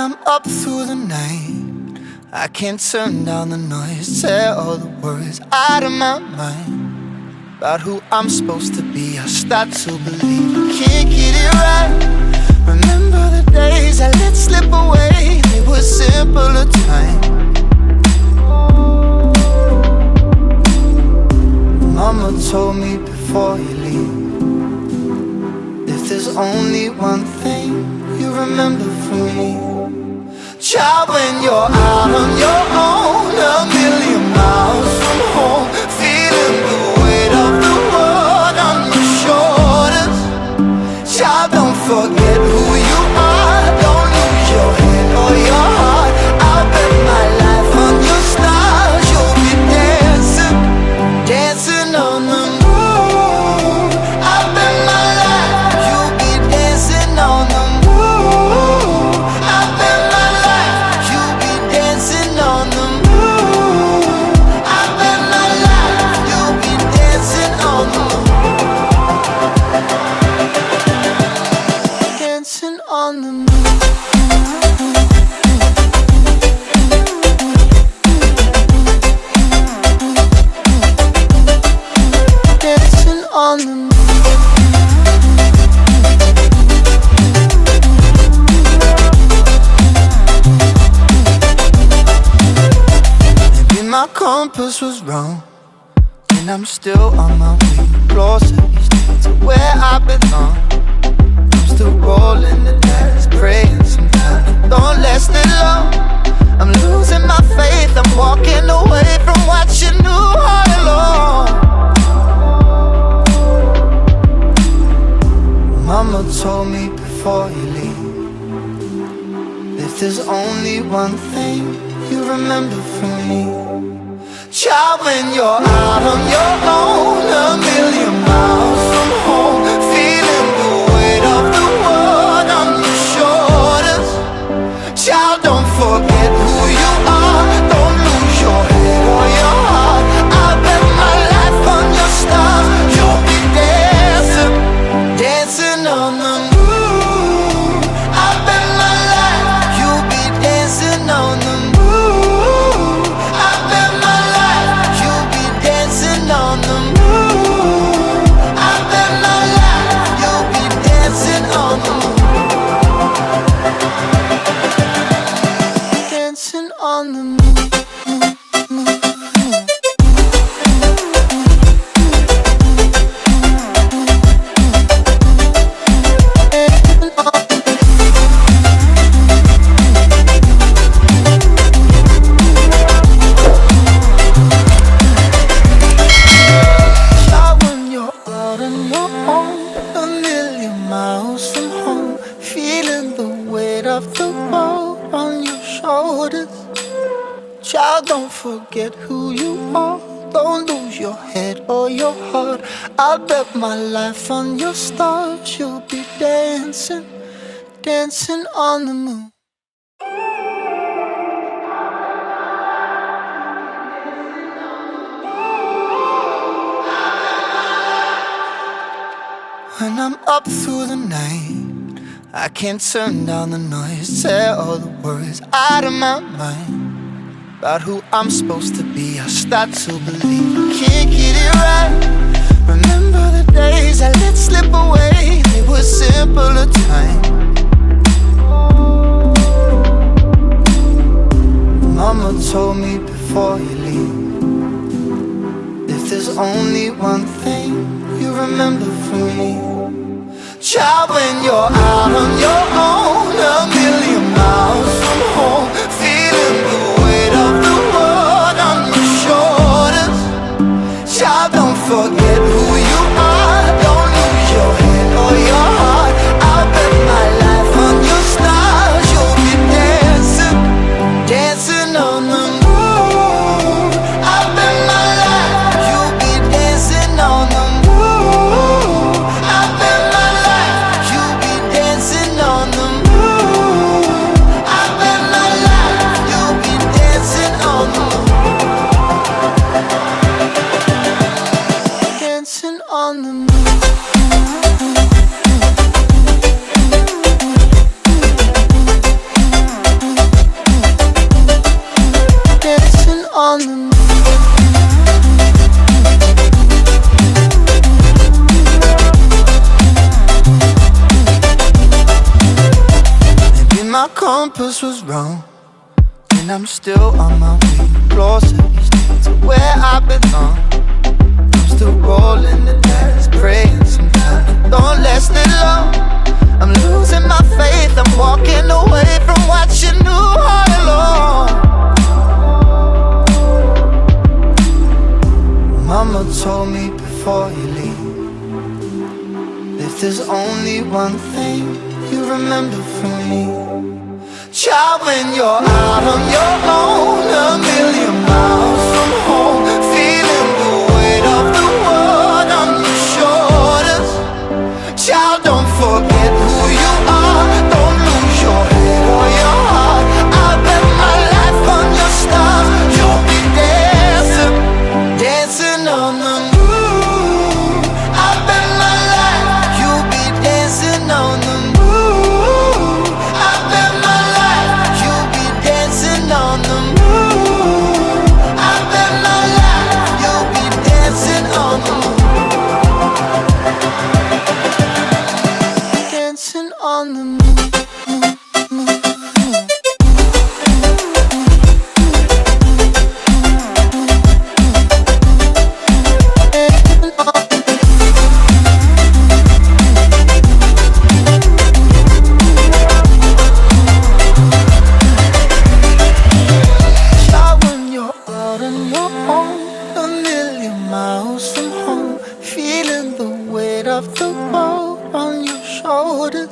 I'm up through the night, I can't turn down the noise. Tear all the words out of my mind about who I'm supposed to be. I start to believe I can't get it right. Remember the days I let slip away, they were simpler times. Mama told me before you leave, if there's only one thing you remember from me, child, when you're out on your own, a million miles from home, feeling the weight of the world on your shoulders. Child, don't forget who you are, don't lose your head or your heart. I'll bet my life on your stars, you'll be dancing, dancing on the moon. I'll bet my life you'll be dancing on the moon. I'll bet my life you'll be dancing on the moon. I'll bet my life you'll be dancing on the moon. Dancing on the moon. Dancing on the moon. Maybe my compass was wrong, and I'm still on my way closer each day to where I belong. I'm still rolling the dice, praying sometimes it don't last it long. I'm losing my faith, I'm walking away from what you knew all along. Mama told me before you leave, if there's only one thing you remember from me, child, when you're out on your own, a million miles from home, feeling the weight of the world on your shoulders. Child, don't forget who you are, don't lose your head or your heart. I'll bet my life on your stars, you'll be dancing, dancing on the moon. I'll bet my life you'll be dancing on the moon. I'll bet my life you'll be dancing on the moon. I'll bet my life you'll be dancing on the moon. Dancing on the moon. Child, when you're out on your own, a million miles from home, feeling the weight of the world on your shoulders. Child, don't forget who you are, don't lose your head or your heart. I'll bet my life on your stars, you'll be dancing, dancing on the moon. When I'm up through the night, I can't turn down the noise. Tear all the words out of my mind about who I'm supposed to be. I start to believe I can't get it right. Remember the days I let slip away, they were simpler times. Mama told me before you leave, if there's only one thing you remember from me, child, when you're out on your own, a million miles from home, feeling the weight of the world on your shoulders. Child, don't forget who you are, don't lose your head or your heart. I'll bet my life on your stars, you'll be dancing, dancing on the moon. I'll bet my life you'll be dancing on the moon. I'll bet my life you'll be dancing on the moon. I'll bet my life you'll be dancing on the moon. Maybe my compass was wrong, and I'm still on my way closer to where I belong. I'm still rolling the dice, praying sometimes it don't last it long. I'm losing my faith, I'm walking away from what you knew all along. Mama told me before you leave, if there's only one thing you remember from me, child, when you're out on your own, a million miles from home, feeling the weight of the world on your shoulders. Child, don't forget who you are, don't lose your head or your heart. I'll bet my life on your stars, you'll be dancing, dancing on the moon. I'll bet my life, you'll be dancing on the moon. I'll bet my life, you'll be dancing on the moon. I'll bet my life, you'll be dancing on the moon. Dancing on the moon. Child, when you're out on your own, a million miles from home, feeling the weight of the world on your shoulders.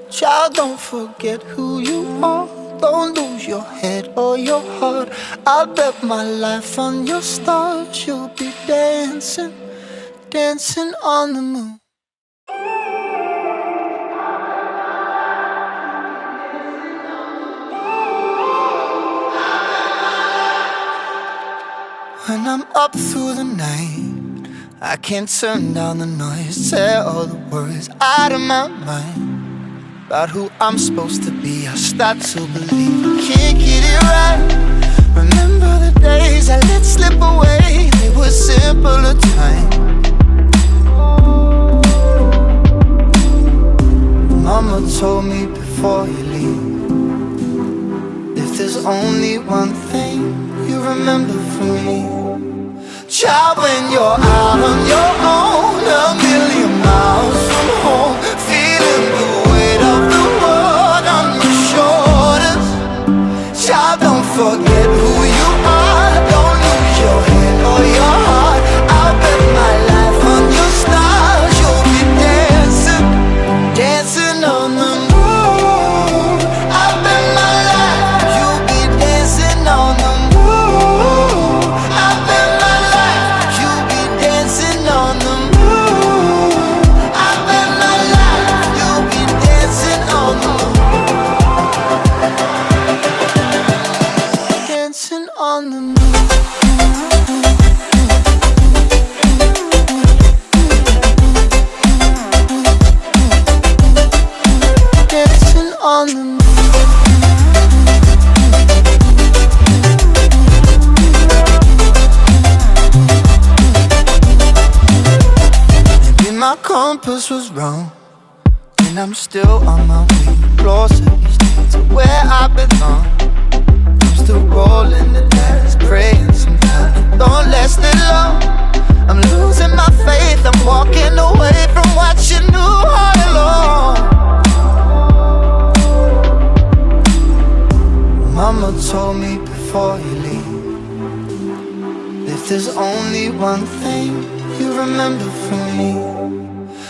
Child, don't forget who you are, don't lose your head or your heart. I'll bet my life on your stars, you'll be dancing, dancing on the moon. When I'm up through the night, I can't turn down the noise, tear all the worries out of my mind about who I'm supposed to be. I start to believe I can't get it right. Remember the days I let slip away, they were simpler times. Mama told me before you leave, if there's only one thing you remember from me, child, when you're out on your own, a million miles from home, feeling the weight of the world on your shoulders. Child, don't forget who you are, don't lose your head or your heart. I'll bet my life on your stars, you'll be dancing, dancing on the moon. I'll bet my life, you'll be dancing on the moon. I'll bet my life, you'll be dancing on the moon. I'll bet my life, you'll be dancing on the moon. Dancing on the moon. Dancing on the moon. Maybe my compass was wrong, and I'm still on my way closer to where I belong. I'm still rolling the dice, praying sometimes it don't last it long. I'm losing my faith, I'm walking away from what you knew all along. Mama told me before you leave, if there's only one thing you remember from me,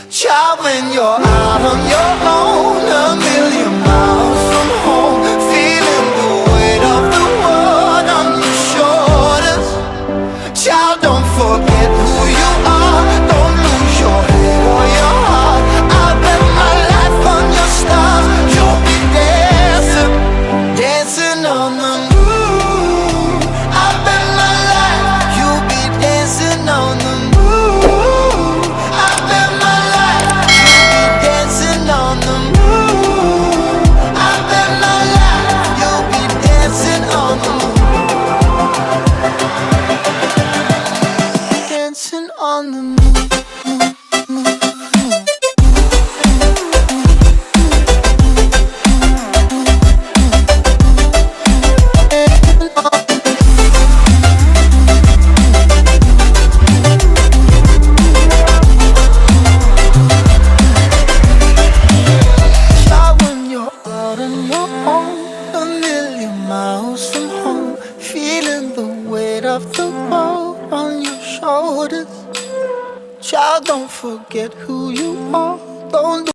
child, when you're out on your own, a million miles from home, feeling the weight of the world on your shoulders. Child, don't forget who you are, don't lose your head or your heart. I'll bet my life on your stars, you'll be dancing, dancing on the moon. I'll bet my life, you'll be dancing on the moon. I'll bet my life, you'll be dancing on the moon. I'll bet my Child, don't forget who you are. Don't